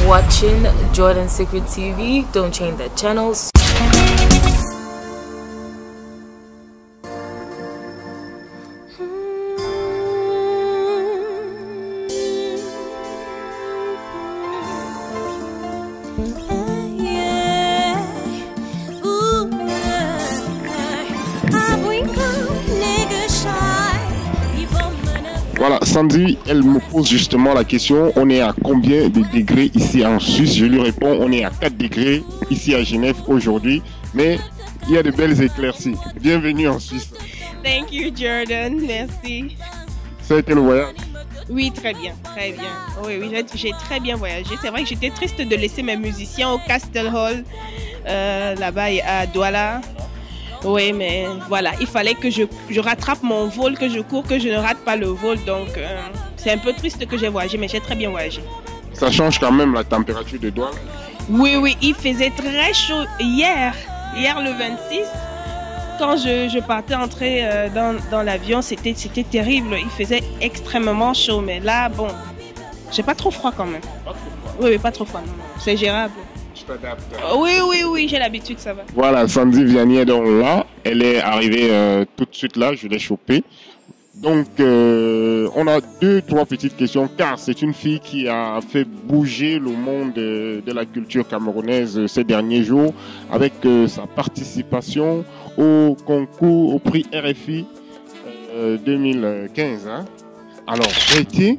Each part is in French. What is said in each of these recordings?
watching Jordan Secret TV. Don't change the channels. Voilà, Sandy, elle me pose justement la question, on est à combien de degrés ici en Suisse? Je lui réponds, on est à 4 degrés ici à Genève aujourd'hui, mais il y a de belles éclaircies. Bienvenue en Suisse. Thank you, Jordan. Merci. Ça a été le voyage? Oui, très bien, très bien. Oui, j'ai très bien voyagé. C'est vrai que j'étais triste de laisser mes musiciens au Castle Hall, là-bas à Douala. Oui, mais voilà, il fallait que je rattrape mon vol, que je cours, que je ne rate pas le vol. Donc, c'est un peu triste que j'ai voyagé, mais j'ai très bien voyagé. Ça change quand même la température de Douala? Oui, il faisait très chaud hier le 26. Quand je partais entrer dans l'avion, c'était terrible. Il faisait extrêmement chaud, mais là, bon, j'ai pas trop froid quand même. Pas trop froid? Oui, pas trop froid, non. C'est gérable. Tu t'adaptes? Oui, j'ai l'habitude, ça va. Voilà, Sandy Vianney est donc là. Elle est arrivée tout de suite là, je l'ai chopée. Donc, on a 2-3 petites questions, car c'est une fille qui a fait bouger le monde de la culture camerounaise ces derniers jours avec sa participation au concours, au prix RFI 2015. Hein. Alors, Betty?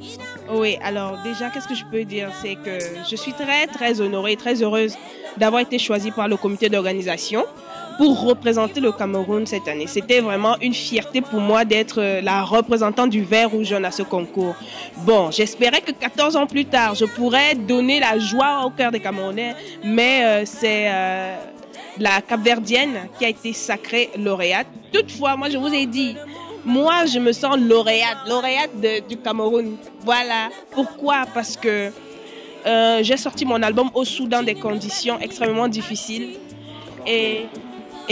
Oui, alors déjà, qu'est-ce que je peux dire? C'est que je suis très honorée, très heureuse d'avoir été choisie par le comité d'organisation pour représenter le Cameroun cette année. C'était vraiment une fierté pour moi d'être la représentante du vert rouge jaune à ce concours. Bon, j'espérais que 14 ans plus tard, je pourrais donner la joie au cœur des Camerounais, mais c'est la Cap-Verdienne qui a été sacrée lauréate. Toutefois, moi je vous ai dit, moi je me sens lauréate du Cameroun. Voilà. Pourquoi? Parce que j'ai sorti mon album Osu dans des conditions extrêmement difficiles. Et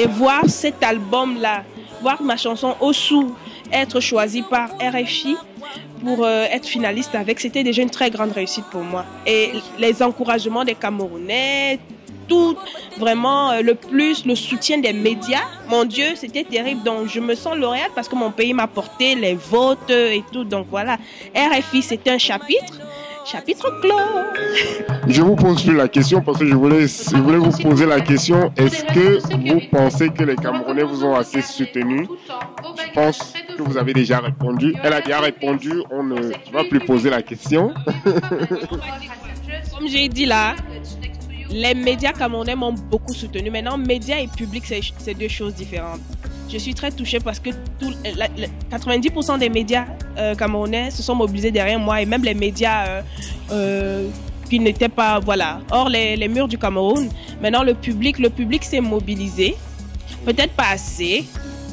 voir cet album-là, voir ma chanson Osu être choisie par RFI pour être finaliste avec, c'était déjà une très grande réussite pour moi. Et les encouragements des Camerounais, tout, vraiment le soutien des médias, mon Dieu, c'était terrible. Donc je me sens lauréate parce que mon pays m'a porté les votes et tout. Donc voilà, RFI, c'était un chapitre clos. Je vous pose plus la question parce que je voulais vous poser la question. Est-ce que vous pensez que les Camerounais vous ont assez soutenu? Je pense que vous avez déjà répondu. Elle a déjà répondu, on ne va plus poser la question. Comme j'ai dit là, les médias camerounais m'ont beaucoup soutenu. Maintenant, médias et public, c'est deux choses différentes. Je suis très touchée parce que 90% des médias camerounais se sont mobilisés derrière moi et même les médias qui n'étaient pas, voilà, hors les murs du Cameroun. Maintenant, le public s'est mobilisé. Peut-être pas assez,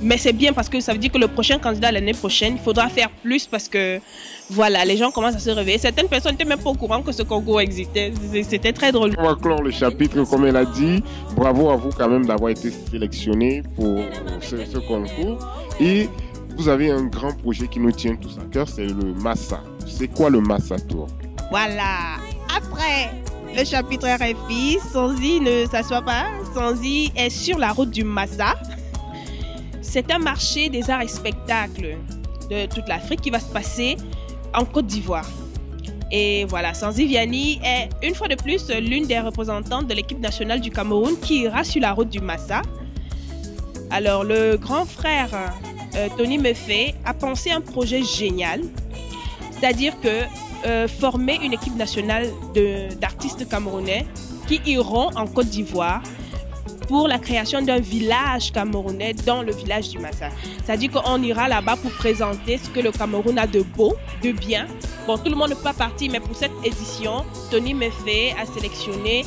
mais c'est bien parce que ça veut dire que le prochain candidat l'année prochaine, il faudra faire plus parce que, voilà, les gens commencent à se réveiller. Certaines personnes n'étaient même pas au courant que ce concours existait. C'était très drôle. On va clore le chapitre, comme elle a dit. Bravo à vous quand même d'avoir été sélectionné pour ce concours. Et vous avez un grand projet qui nous tient tous à cœur, c'est le Massa. C'est quoi le Massa Tour? Voilà. Après le chapitre RFI, Sandy ne s'assoit pas. Sandy est sur la route du Massa. C'est un marché des arts et spectacles de toute l'Afrique qui va se passer en Côte d'Ivoire. Et voilà, Sandy Vianney est une fois de plus l'une des représentantes de l'équipe nationale du Cameroun qui ira sur la route du Massa. Alors le grand frère Tony Mefe a pensé un projet génial, c'est-à-dire que former une équipe nationale d'artistes camerounais qui iront en Côte d'Ivoire pour la création d'un village camerounais dans le village du Massa. C'est-à-dire qu'on ira là-bas pour présenter ce que le Cameroun a de beau, de bien. Bon, tout le monde ne peut pas partir, mais pour cette édition, Tony Mefe a sélectionné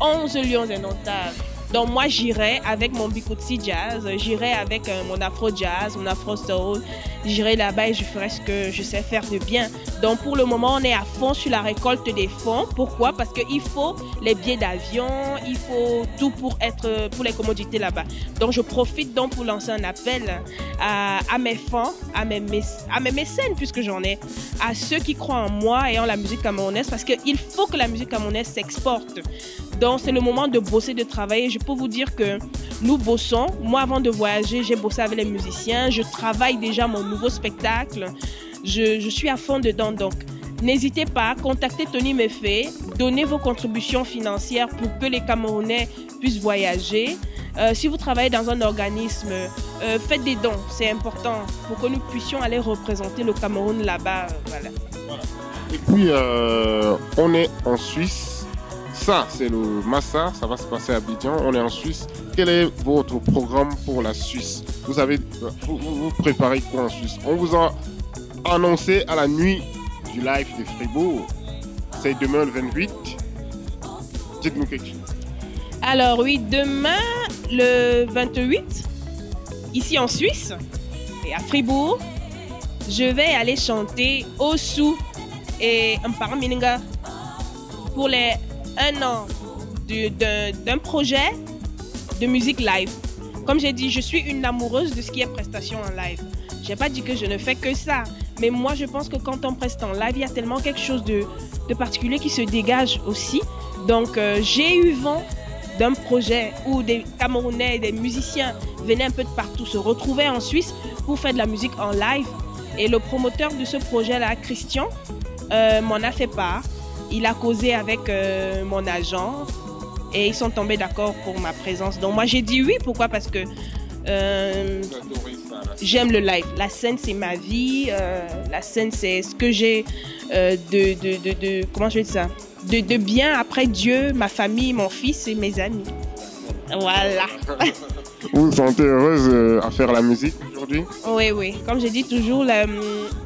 11 lions indomptables. Donc moi, j'irai avec mon Bikutsi Jazz, j'irai avec mon Afro Jazz, mon Afro Soul. J'irai là-bas et je ferai ce que je sais faire de bien. Donc pour le moment, on est à fond sur la récolte des fonds. Pourquoi? Parce qu'il faut les billets d'avion, il faut tout pour les commodités là-bas. Donc je profite donc pour lancer un appel à mes fans, à mes mécènes, puisque j'en ai, à ceux qui croient en moi et en la musique camerounaise, parce qu'il faut que la musique camerounaise s'exporte. Donc c'est le moment de bosser, de travailler. Je peux vous dire que nous bossons. Moi, avant de voyager, j'ai bossé avec les musiciens. Je travaille déjà mon nouveau spectacle. Je suis à fond dedans. Donc, n'hésitez pas, contactez Tony Méfé, donnez vos contributions financières pour que les Camerounais puissent voyager. Si vous travaillez dans un organisme, faites des dons, c'est important pour que nous puissions aller représenter le Cameroun là-bas. Voilà. Et puis, on est en Suisse. Ça, c'est le Massa, ça va se passer à Abidjan. On est en Suisse. Quel est votre programme pour la Suisse? Vous préparez quoi en Suisse? On vous a annoncé à la nuit du live de Fribourg. C'est demain le 28. Dites-nous quelque chose. Alors oui, demain le 28, ici en Suisse, et à Fribourg, je vais aller chanter Osu et Mpara pour les 1 an d'un projet de musique live. Comme j'ai dit, je suis une amoureuse de ce qui est prestation en live. Je n'ai pas dit que je ne fais que ça, mais moi je pense que quand on preste en live, il y a tellement quelque chose de particulier qui se dégage aussi. Donc j'ai eu vent d'un projet où des Camerounais, des musiciens venaient un peu de partout se retrouver en Suisse pour faire de la musique en live. Et le promoteur de ce projet-là, Christian, m'en a fait part. Il a causé avec mon agent et ils sont tombés d'accord pour ma présence. Donc moi j'ai dit oui, pourquoi? Parce que j'aime le live. La scène c'est ma vie, la scène c'est ce que j'ai comment je vais dire ça? De bien après Dieu, ma famille, mon fils et mes amis. Voilà. Vous vous sentez heureuse à faire la musique aujourd'hui? Oui, oui. Comme je dis toujours,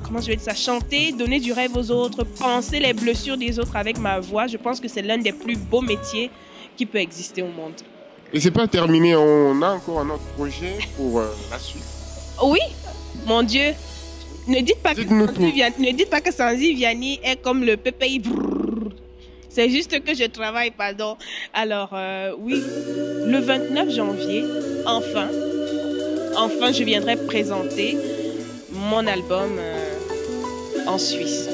comment je vais dire ça? Chanter, donner du rêve aux autres, penser les blessures des autres avec ma voix. Je pense que c'est l'un des plus beaux métiers qui peut exister au monde. Et c'est pas terminé, on a encore un autre projet pour la suite. Oui, mon Dieu. Ne dites pas que Sanzi Vianney est comme le PPI. C'est juste que je travaille, pardon. Alors, oui, le 29 janvier, enfin, je viendrai présenter mon album en Suisse.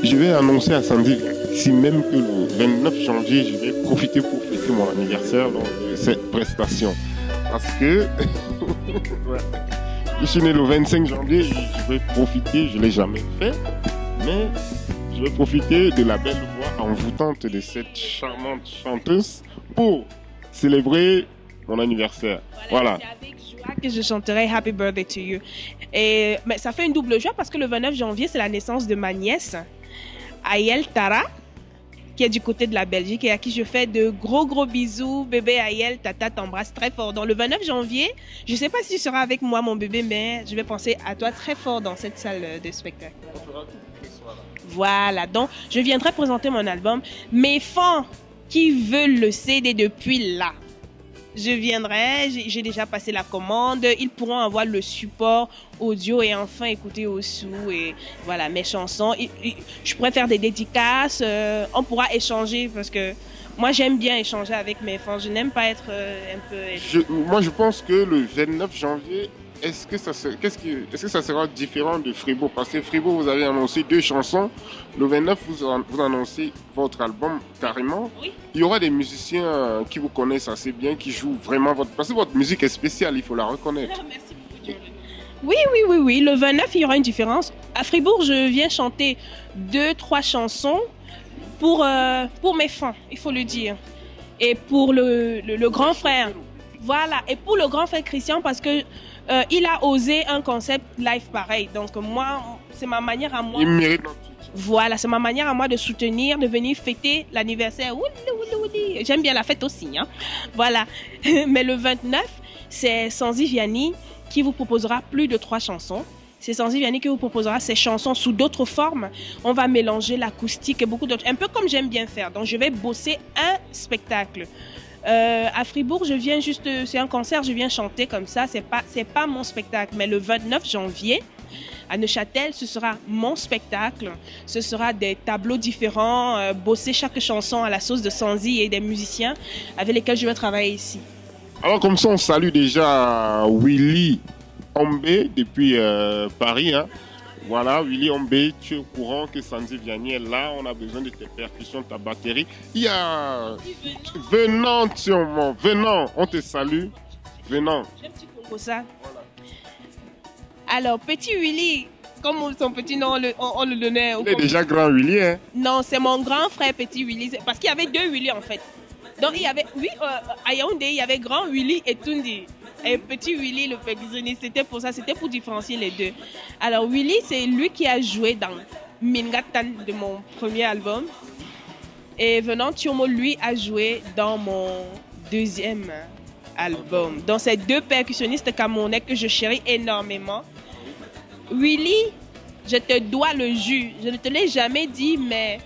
Je vais annoncer à Sandy ici même que le 29 janvier, je vais profiter pour fêter mon anniversaire de cette prestation. Parce que je suis né le 25 janvier, je vais profiter, je ne l'ai jamais fait, mais je vais profiter de la belle voix envoûtante de cette charmante chanteuse pour célébrer mon anniversaire. Voilà. C'est avec joie que je chanterai Happy Birthday to You. Mais ça fait une double joie parce que le 29 janvier, c'est la naissance de ma nièce, Ayel Tara, qui est du côté de la Belgique et à qui je fais de gros bisous. Bébé Ayel, tata t'embrasse très fort. Donc le 29 janvier, je ne sais pas si tu seras avec moi, mon bébé, mais je vais penser à toi très fort dans cette salle de spectacle. Voilà, donc je viendrai présenter mon album. Mes fans qui veulent le CD depuis là, je viendrai, j'ai déjà passé la commande, ils pourront avoir le support audio et enfin écouter Osu et voilà mes chansons. Je pourrais faire des dédicaces, on pourra échanger parce que moi j'aime bien échanger avec mes fans, je n'aime pas être un peu... Moi je pense que le 29 janvier, est-ce que ça sera différent de Fribourg? Parce que Fribourg, vous avez annoncé 2 chansons. Le 29, vous annoncez votre album carrément. Oui. Il y aura des musiciens qui vous connaissent assez bien, qui jouent vraiment parce que votre musique est spéciale, il faut la reconnaître. Non, merci beaucoup. Oui. Le 29, il y aura une différence. À Fribourg, je viens chanter 2-3 chansons pour mes fans, il faut le dire. Et pour le grand frère. Voilà. Et pour le grand frère Christian, parce que il a osé un concept live pareil. Donc moi, c'est ma manière à moi. Il mérite notre soutien. Voilà, c'est ma manière à moi de soutenir, de venir fêter l'anniversaire. J'aime bien la fête aussi. Hein. Voilà. Mais le 29, c'est Sanzi Vianney qui vous proposera plus de 3 chansons. C'est Sanzi Vianney qui vous proposera ces chansons sous d'autres formes. On va mélanger l'acoustique et beaucoup d'autres. Un peu comme j'aime bien faire. Donc je vais bosser un spectacle. À Fribourg, je viens juste, c'est un concert, je viens chanter comme ça, c'est pas mon spectacle. Mais le 29 janvier, à Neuchâtel, ce sera mon spectacle. Ce sera des tableaux différents, bosser chaque chanson à la sauce de Sanzi et des musiciens avec lesquels je vais travailler ici. Alors comme ça, on salue déjà Willy Ombé depuis Paris. Hein. Voilà, Willy Ombé, tu es au courant que Sanzi Vianney est là. On a besoin de tes percussions, de ta batterie. Il y a Venant, Venant, on te salue. Venant. J'ai un petit concours ça. Alors, petit Willy, comme son petit nom, on le donnait. Il est déjà grand Willy, hein? Non, c'est mon grand frère petit Willy. Parce qu'il y avait deux Willy en fait. Donc, il y avait, oui, à Yaoundé, il y avait grand Willy et Tundi. Et petit Willy, le percussionniste, c'était pour ça, c'était pour différencier les deux. Alors, Willy, c'est lui qui a joué dans Mingatan de mon premier album. Et Venant Thiomo, lui, a joué dans mon deuxième album. Donc, c'est deux percussionnistes camerounais que je chéris énormément. Willy, je te dois le jus. Je ne te l'ai jamais dit, mais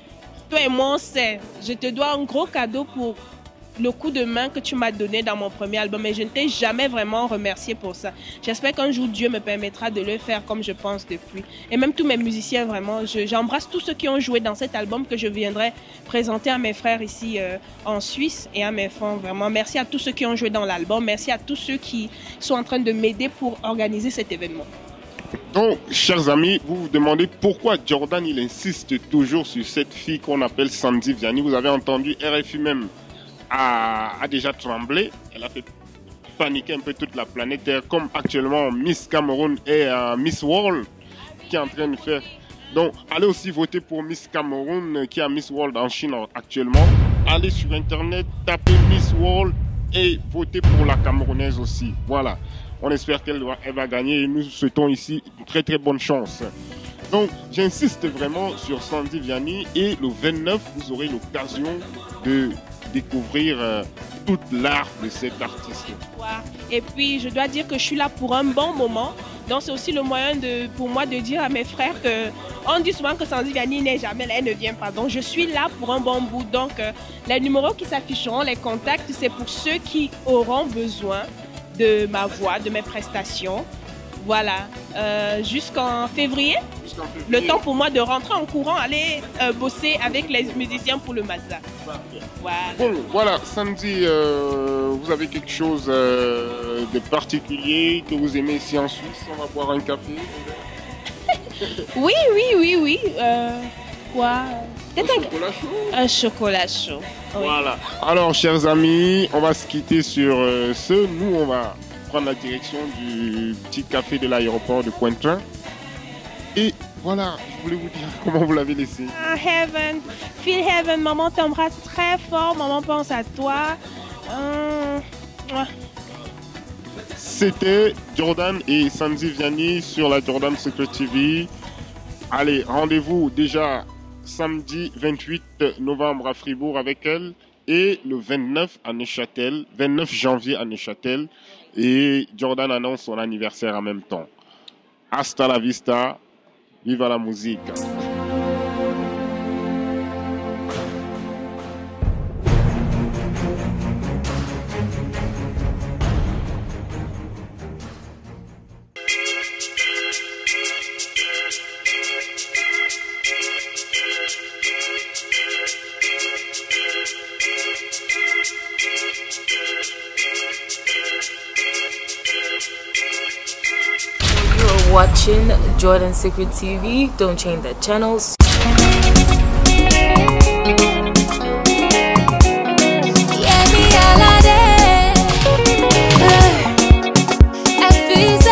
toi et moi, on sait. Je te dois un gros cadeau pour le coup de main que tu m'as donné dans mon premier album. Et je ne t'ai jamais vraiment remercié pour ça. J'espère qu'un jour, Dieu me permettra de le faire comme je pense depuis. Et même tous mes musiciens, vraiment, j'embrasse tous ceux qui ont joué dans cet album que je viendrai présenter à mes frères ici en Suisse et à mes frères. Vraiment, merci à tous ceux qui ont joué dans l'album. Merci à tous ceux qui sont en train de m'aider pour organiser cet événement. Donc, chers amis, vous vous demandez pourquoi Jordan il insiste toujours sur cette fille qu'on appelle Sanzi Vianney. Vous avez entendu, RFI même a déjà tremblé. Elle a fait paniquer un peu toute la planète Terre, comme actuellement Miss Cameroun et Miss World qui est en train de faire. Donc, allez aussi voter pour Miss Cameroun qui est Miss World en Chine actuellement. Allez sur Internet, tapez Miss World et votez pour la Camerounaise aussi. Voilà. On espère qu'elle va gagner et nous souhaitons ici une très très bonne chance. Donc j'insiste vraiment sur Sanzi Vianney et le 29 vous aurez l'occasion de découvrir toute l'art de cet artiste. Et puis je dois dire que je suis là pour un bon moment. Donc c'est aussi le moyen pour moi de dire à mes frères que on dit souvent que Sanzi Vianney n'est jamais là, elle ne vient pas. Donc je suis là pour un bon bout. Donc les numéros qui s'afficheront, les contacts, c'est pour ceux qui auront besoin de ma voix, de mes prestations. Voilà, jusqu'en février, le temps pour moi de rentrer en courant, aller bosser avec les musiciens pour le Mazza. Voilà. Bon, voilà, Sanzi, vous avez quelque chose de particulier que vous aimez ici en Suisse? On va boire un café. Oui. Quoi? Un chocolat chaud. Voilà. Alors, chers amis, on va se quitter sur ce. Nous, on va prendre la direction du petit café de l'aéroport de Cointrin. Et voilà, je voulais vous dire comment vous l'avez laissé. Heaven, feel heaven, maman t'embrasse très fort, maman pense à toi. C'était Jordan et Sanzi Vianney sur la Jordan Secret TV. Allez, rendez-vous déjà samedi 28 novembre à Fribourg avec elle et le 29 à Neuchâtel, 29 janvier à Neuchâtel. Et Jordan annonce son anniversaire en même temps. Hasta la vista, viva la musique. Watching Jordan Secret TV. Don't change that channel.